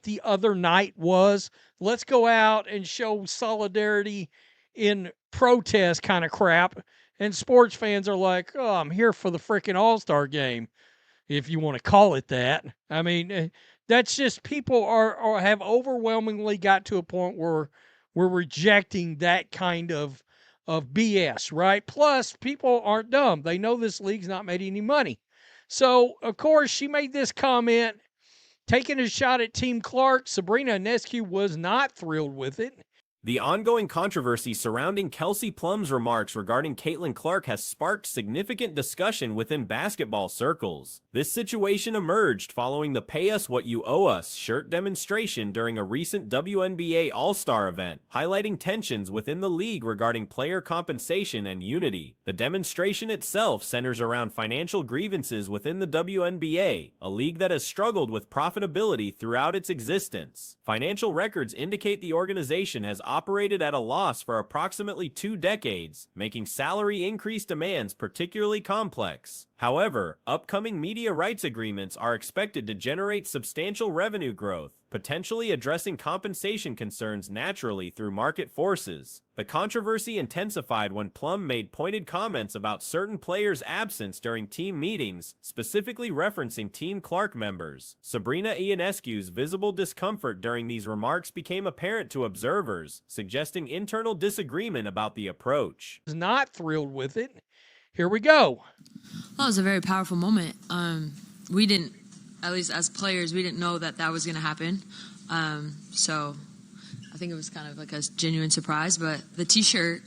the other night was. Let's go out and show solidarity in protest kind of crap. And sports fans are like, oh, I'm here for the freaking All-Star game, if you want to call it that. I mean, that's just people are have overwhelmingly got to a point where we're rejecting that kind of BS, right? Plus, people aren't dumb. They know this league's not made any money. So, of course, she made this comment, taking a shot at Team Clark. Sabrina Ionescu was not thrilled with it. The ongoing controversy surrounding Kelsey Plum's remarks regarding Caitlin Clark has sparked significant discussion within basketball circles. This situation emerged following the Pay Us What You Owe Us shirt demonstration during a recent WNBA All-Star event, highlighting tensions within the league regarding player compensation and unity. The demonstration itself centers around financial grievances within the WNBA, a league that has struggled with profitability throughout its existence. Financial records indicate the organization has operated at a loss for approximately 2 decades, making salary increase demands particularly complex. However, upcoming media rights agreements are expected to generate substantial revenue growth, potentially addressing compensation concerns naturally through market forces. The controversy intensified when Plum made pointed comments about certain players' absence during team meetings, specifically referencing Team Clark members. Sabrina Ionescu's visible discomfort during these remarks became apparent to observers, suggesting internal disagreement about the approach. Not thrilled with it. Here we go. Well, it was a very powerful moment. We didn't, at least as players, we didn't know that was going to happen. So I think it was kind of like a genuine surprise. But the T-shirt,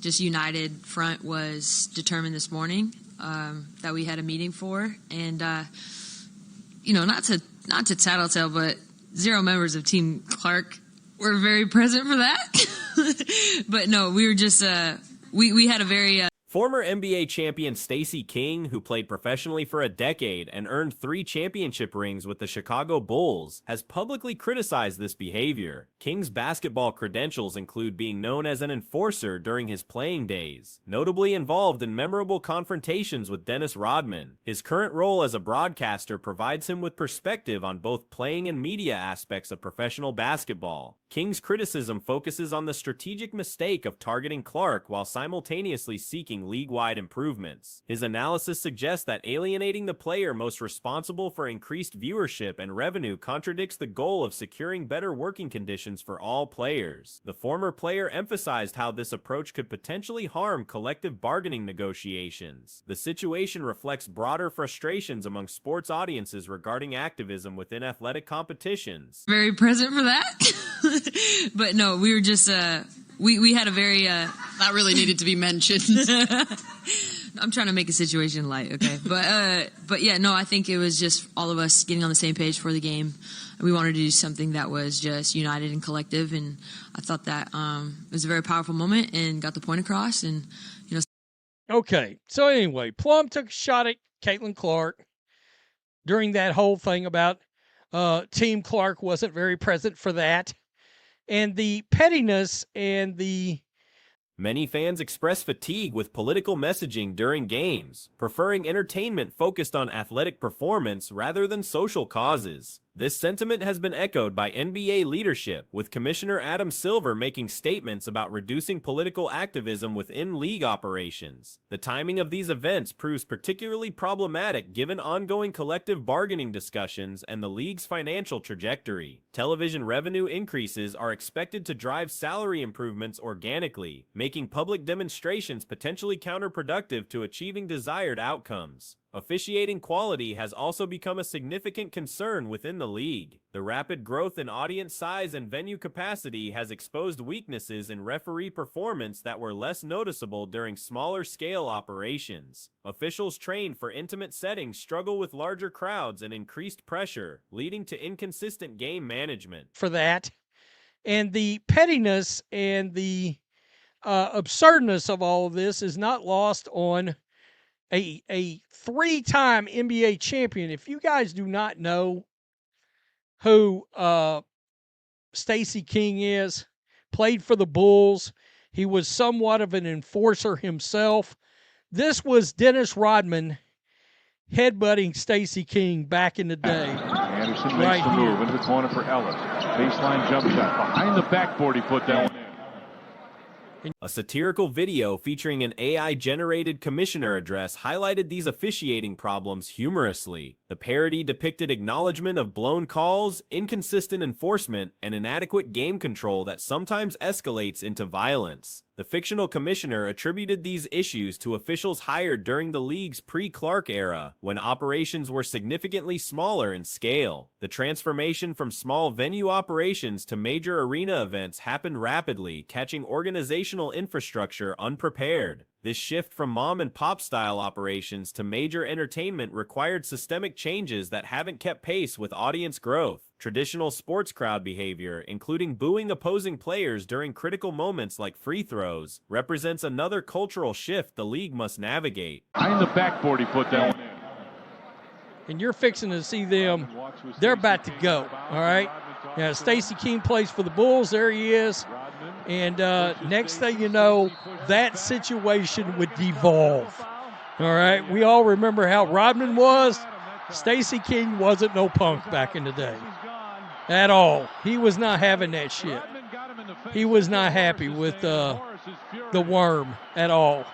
just United Front, was determined this morning that we had a meeting for. And, not to tattletale, but 0 members of Team Clark were very present for that. But no, we were just, we had a very... Former NBA champion Stacey King, who played professionally for a decade and earned 3 championship rings with the Chicago Bulls, has publicly criticized this behavior. King's basketball credentials include being known as an enforcer during his playing days, notably involved in memorable confrontations with Dennis Rodman. His current role as a broadcaster provides him with perspective on both playing and media aspects of professional basketball. King's criticism focuses on the strategic mistake of targeting Clark while simultaneously seeking league-wide improvements. His analysis suggests that alienating the player most responsible for increased viewership and revenue contradicts the goal of securing better working conditions for all players. The former player emphasized how this approach could potentially harm collective bargaining negotiations. The situation reflects broader frustrations among sports audiences regarding activism within athletic competitions. Very present for that. But no, we were just... We had a very... That really needed to be mentioned. I'm trying to make a situation light, okay? But yeah, no, I think it was just all of us getting on the same page for the game. We wanted to do something that was just united and collective, and I thought that it was a very powerful moment and got the point across. And Okay, so anyway, Plum took a shot at Caitlin Clark during that whole thing about Team Clark wasn't very present for that. And the pettiness and the... Many fans express fatigue with political messaging during games, preferring entertainment focused on athletic performance rather than social causes. This sentiment has been echoed by NBA leadership, with Commissioner Adam Silver making statements about reducing political activism within league operations. The timing of these events proves particularly problematic given ongoing collective bargaining discussions and the league's financial trajectory. Television revenue increases are expected to drive salary improvements organically, making public demonstrations potentially counterproductive to achieving desired outcomes. Officiating quality has also become a significant concern within the league. The rapid growth in audience size and venue capacity has exposed weaknesses in referee performance that were less noticeable during smaller-scale operations. Officials trained for intimate settings struggle with larger crowds and increased pressure, leading to inconsistent game management. For that, and the pettiness and the absurdness of all of this is not lost on a 3-time NBA champion. If you guys do not know who Stacey King is, played for the Bulls. He was somewhat of an enforcer himself. This was Dennis Rodman headbutting Stacey King back in the day. And Anderson makes the move into the corner for Ellis. Baseline jump shot. Behind the backboard, he put that one in. A satirical video featuring an AI-generated commissioner address highlighted these officiating problems humorously. The parody depicted acknowledgement of blown calls, inconsistent enforcement, and inadequate game control that sometimes escalates into violence. The fictional commissioner attributed these issues to officials hired during the league's pre-Clark era, when operations were significantly smaller in scale. The transformation from small venue operations to major arena events happened rapidly, catching organizational infrastructure unprepared. This shift from mom-and-pop style operations to major entertainment required systemic changes that haven't kept pace with audience growth. Traditional sports crowd behavior, including booing opposing players during critical moments like free throws, represents another cultural shift the league must navigate. Behind the backboard, he put that one in. And you're fixing to see them. They're about to go, all right? Yeah, Stacey King plays for the Bulls. There he is. And next thing you know, that situation would devolve. All right? We all remember how Rodman was. Stacey King wasn't no punk back in the day at all. He was not having that shit. He was not happy with the worm at all.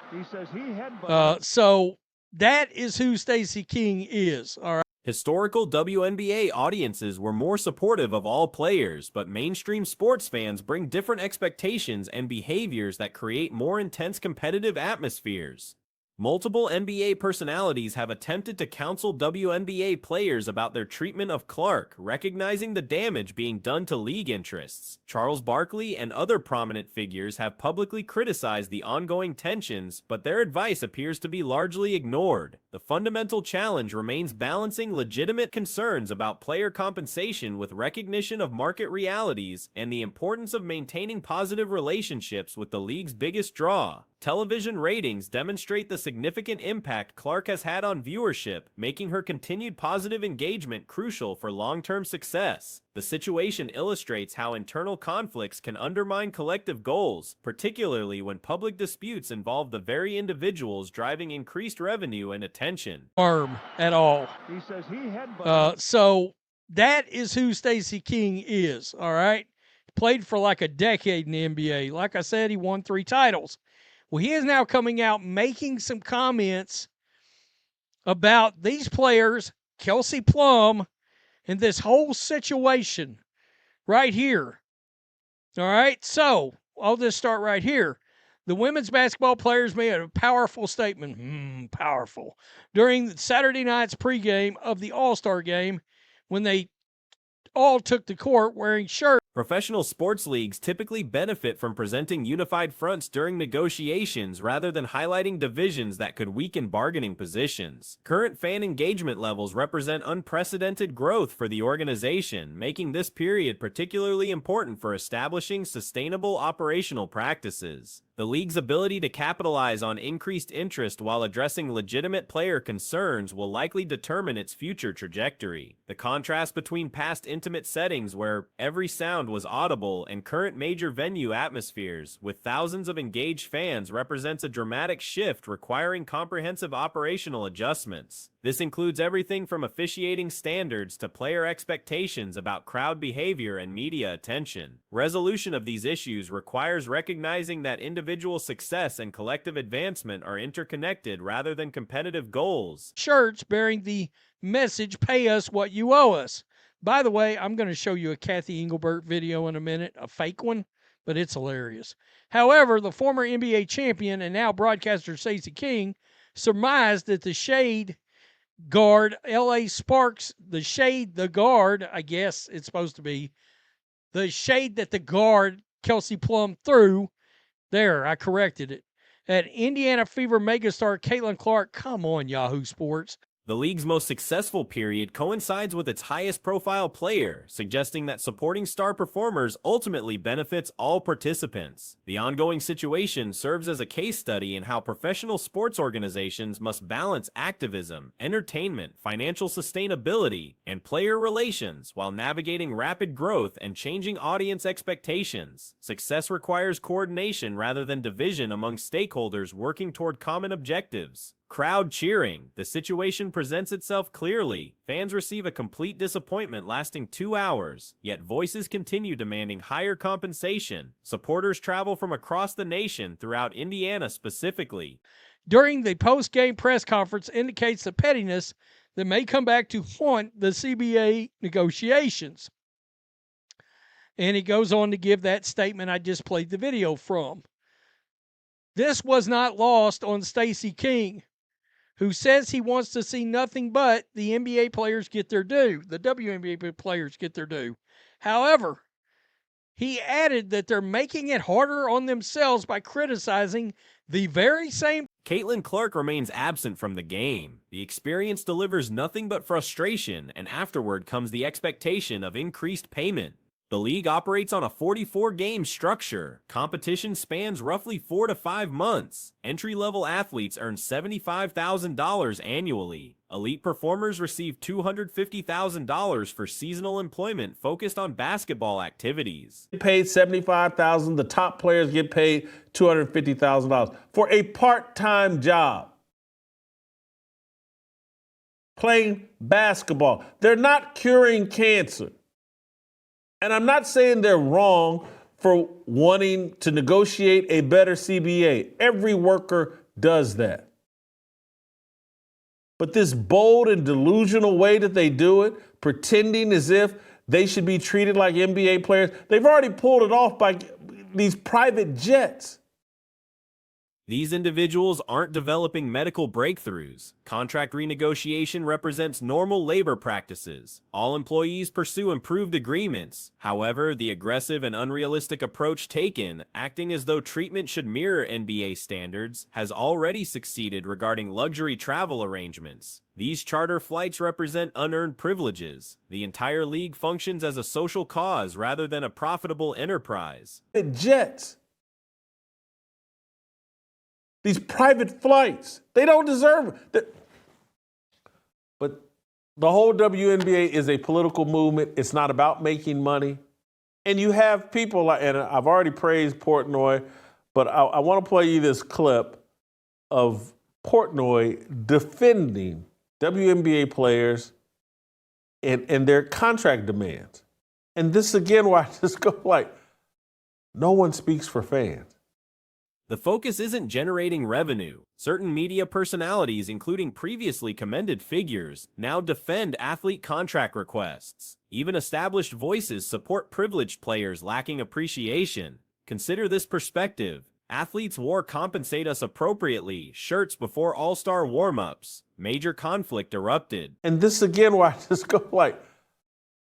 So that is who Stacey King is, all right? Historical WNBA audiences were more supportive of all players, but mainstream sports fans bring different expectations and behaviors that create more intense competitive atmospheres. Multiple NBA personalities have attempted to counsel WNBA players about their treatment of Clark, recognizing the damage being done to league interests. Charles Barkley and other prominent figures have publicly criticized the ongoing tensions, but their advice appears to be largely ignored. The fundamental challenge remains balancing legitimate concerns about player compensation with recognition of market realities and the importance of maintaining positive relationships with the league's biggest draw. Television ratings demonstrate the significant impact Clark has had on viewership, making her continued positive engagement crucial for long-term success. The situation illustrates how internal conflicts can undermine collective goals, particularly when public disputes involve the very individuals driving increased revenue and attention. At all. So that is who Stacey King is, all right? Played for like a decade in the NBA. Like I said, he won 3 titles. Well, he is now coming out making some comments about these players, Kelsey Plum, and this whole situation right here. All right, so I'll just start right here. The women's basketball players made a powerful statement, powerful, during Saturday night's pregame of the All-Star game when they all took the court wearing shirts. Professional sports leagues typically benefit from presenting unified fronts during negotiations rather than highlighting divisions that could weaken bargaining positions. Current fan engagement levels represent unprecedented growth for the organization, making this period particularly important for establishing sustainable operational practices. The league's ability to capitalize on increased interest while addressing legitimate player concerns will likely determine its future trajectory. The contrast between past intimate settings where every sound was audible and current major venue atmospheres with thousands of engaged fans represents a dramatic shift requiring comprehensive operational adjustments. This includes everything from officiating standards to player expectations about crowd behavior and media attention. Resolution of these issues requires recognizing that individual success and collective advancement are interconnected rather than competitive goals. Shirts bearing the message, "Pay us what you owe us." By the way, I'm going to show you a Kathy Engelbert video in a minute, a fake one, but it's hilarious. However, the former NBA champion and now broadcaster Stacey King surmised that the shade guard, LA Sparks, the guard, I guess it's supposed to be, the shade that the guard, Kelsey Plum, threw, there, I corrected it, at Indiana Fever megastar Caitlin Clark. Come on, Yahoo Sports. The league's most successful period coincides with its highest profile player, suggesting that supporting star performers ultimately benefits all participants. The ongoing situation serves as a case study in how professional sports organizations must balance activism, entertainment, financial sustainability, and player relations while navigating rapid growth and changing audience expectations. Success requires coordination rather than division among stakeholders working toward common objectives. Crowd cheering. The situation presents itself clearly. Fans receive a complete disappointment lasting 2 hours, yet voices continue demanding higher compensation. Supporters travel from across the nation, throughout Indiana specifically. During the post-game press conference indicates the pettiness that may come back to haunt the CBA negotiations. And he goes on to give that statement I just played the video from. This was not lost on Stacey King, who says he wants to see nothing but the NBA players get their due, the WNBA players get their due. However, he added that they're making it harder on themselves by criticizing the very same. Caitlin Clark remains absent from the game. The experience delivers nothing but frustration, and afterward comes the expectation of increased payment. The league operates on a 44-game structure. Competition spans roughly 4 to 5 months. Entry-level athletes earn $75,000 annually. Elite performers receive $250,000 for seasonal employment focused on basketball activities. Paid $75,000. The top players get paid $250,000 for a part-time job playing basketball. They're not curing cancer. And I'm not saying they're wrong for wanting to negotiate a better CBA. Every worker does that. But this bold and delusional way that they do it, pretending as if they should be treated like NBA players, they've already pulled it off by these private jets. These individuals aren't developing medical breakthroughs. Contract renegotiation represents normal labor practices. All employees pursue improved agreements. However, the aggressive and unrealistic approach taken, acting as though treatment should mirror NBA standards, has already succeeded regarding luxury travel arrangements. These charter flights represent unearned privileges. The entire league functions as a social cause rather than a profitable enterprise. Jets. These private flights, they don't deserve it. But the whole WNBA is a political movement. It's not about making money. And you have people, and I've already praised Portnoy, but I want to play you this clip of Portnoy defending WNBA players and their contract demands. And this, again, why I just go like, no one speaks for fans. The focus isn't generating revenue. Certain media personalities, including previously commended figures, now defend athlete contract requests. Even established voices support privileged players lacking appreciation. Consider this perspective. Athletes wore compensate us appropriately shirts before all-star warm-ups. Major conflict erupted. And this, again, why I just go like,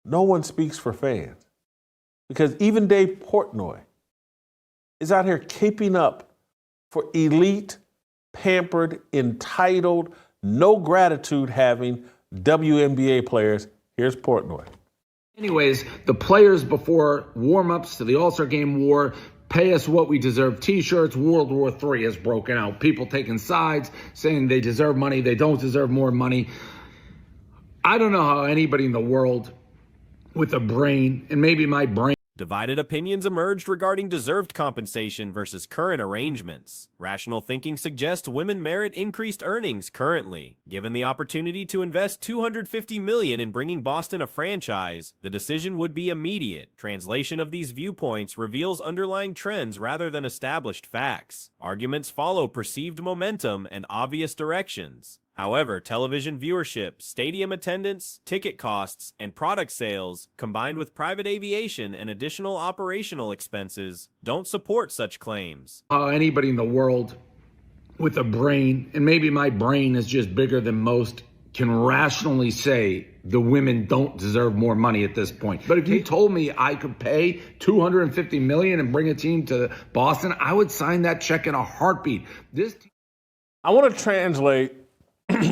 no one speaks for fans. Because even Dave Portnoy is out here caping up for elite, pampered, entitled, no gratitude having WNBA players. Here's Portnoy. Anyways, the players before warm-ups to the All-Star Game wore pay us what we deserve T-shirts. World War III has broken out. People taking sides, saying they deserve money, they don't deserve more money. I don't know how anybody in the world with a brain, and maybe my brain, Divided opinions emerged regarding deserved compensation versus current arrangements. Rational thinking suggests women merit increased earnings currently. Given the opportunity to invest $250 million in bringing Boston a franchise, the decision would be immediate. Translation of these viewpoints reveals underlying trends rather than established facts. Arguments follow perceived momentum and obvious directions. However, television viewership, stadium attendance, ticket costs, and product sales, combined with private aviation and additional operational expenses, don't support such claims. Anybody in the world with a brain, and maybe my brain is just bigger than most, can rationally say the women don't deserve more money at this point. But if you told me I could pay $250 million and bring a team to Boston, I would sign that check in a heartbeat. I want to translate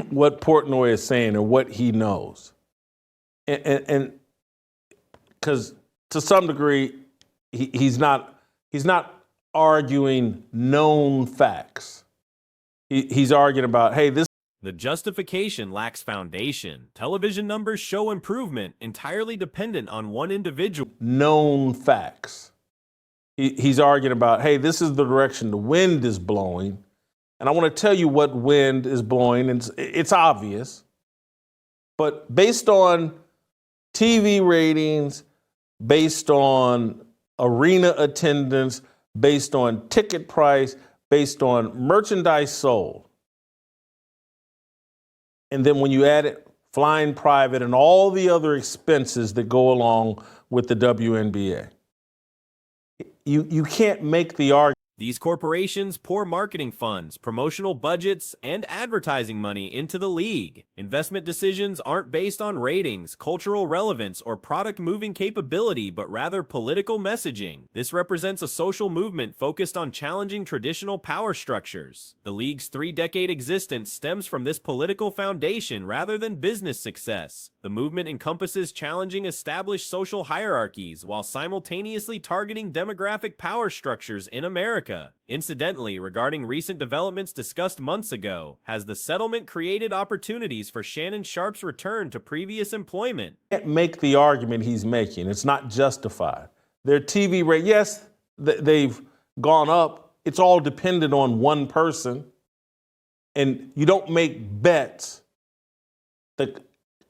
what Portnoy is saying and what he knows. And because to some degree, he's not arguing known facts. He's arguing about, hey, this. The justification lacks foundation. Television numbers show improvement entirely dependent on one individual. Known facts. He's arguing about, hey, this is the direction the wind is blowing. And I want to tell you what wind is blowing, and it's obvious. But based on TV ratings, based on arena attendance, based on ticket price, based on merchandise sold, and then when you add it, flying private and all the other expenses that go along with the WNBA, you can't make the argument. These corporations pour marketing funds, promotional budgets, and advertising money into the league. Investment decisions aren't based on ratings, cultural relevance, or product-moving capability, but rather political messaging. This represents a social movement focused on challenging traditional power structures. The league's 3-decade existence stems from this political foundation rather than business success. The movement encompasses challenging established social hierarchies while simultaneously targeting demographic power structures in America. Incidentally, regarding recent developments discussed months ago, has the settlement created opportunities for Shannon Sharpe's return to previous employment? Can't make the argument he's making. It's not justified. Their TV rate, yes, they've gone up. It's all dependent on one person. And you don't make bets, the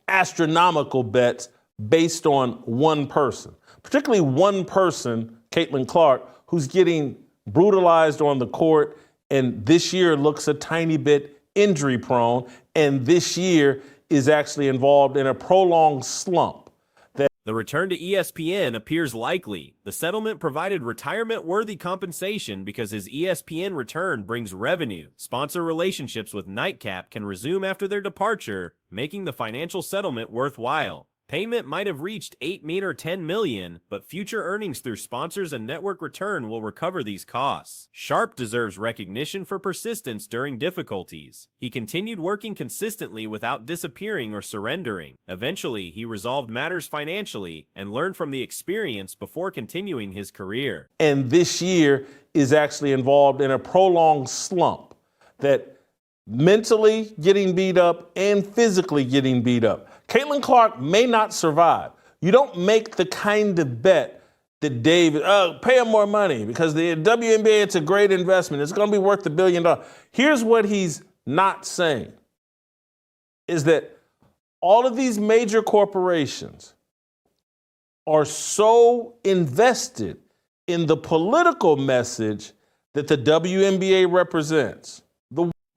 astronomical bets, based on one person. Particularly one person, Caitlin Clark, who's getting brutalized on the court, and this year looks a tiny bit injury prone, and this year is actually involved in a prolonged slump. The return to ESPN appears likely. The settlement provided retirement-worthy compensation because his ESPN return brings revenue. Sponsor relationships with Nightcap can resume after their departure, making the financial settlement worthwhile. Payment might have reached $8 or $10 million, but future earnings through sponsors and network return will recover these costs. Sharpe deserves recognition for persistence during difficulties. He continued working consistently without disappearing or surrendering. Eventually, he resolved matters financially and learned from the experience before continuing his career. And this year is actually involved in a prolonged slump that mentally getting beat up and physically getting beat up. Caitlin Clark may not survive. You don't make the kind of bet that David, pay him more money because the WNBA, it's a great investment. It's going to be worth $1 billion. Here's what he's not saying is that all of these major corporations are so invested in the political message that the WNBA represents.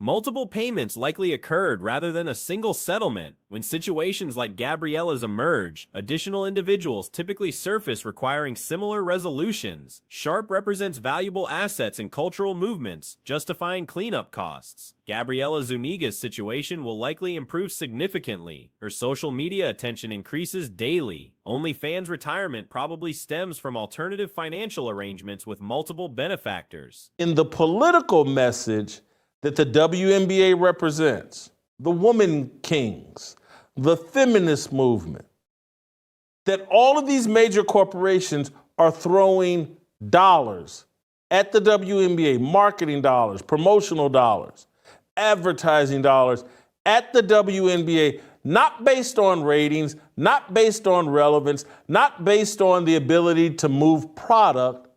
Multiple payments likely occurred rather than a single settlement. When situations like Gabriella's emerge, additional individuals typically surface requiring similar resolutions. Sharpe represents valuable assets in cultural movements, justifying cleanup costs. Gabriella Zuniga's situation will likely improve significantly. Her social media attention increases daily. OnlyFans' retirement probably stems from alternative financial arrangements with multiple benefactors. In the political message that the WNBA represents, the woman kings, the feminist movement, that all of these major corporations are throwing dollars at the WNBA, marketing dollars, promotional dollars, advertising dollars at the WNBA, not based on ratings, not based on relevance, not based on the ability to move product,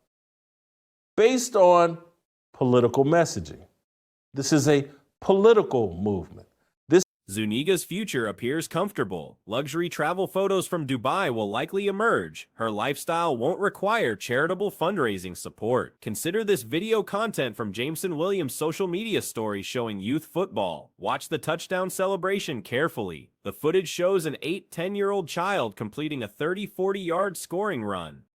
based on political messaging. This is a political movement. Zuniga's future appears comfortable. Luxury travel photos from Dubai will likely emerge. Her lifestyle won't require charitable fundraising support. Consider this video content from Jameson Williams' social media story showing youth football. Watch the touchdown celebration carefully. The footage shows an 8-10-year-old child completing a 30-40 yard scoring run.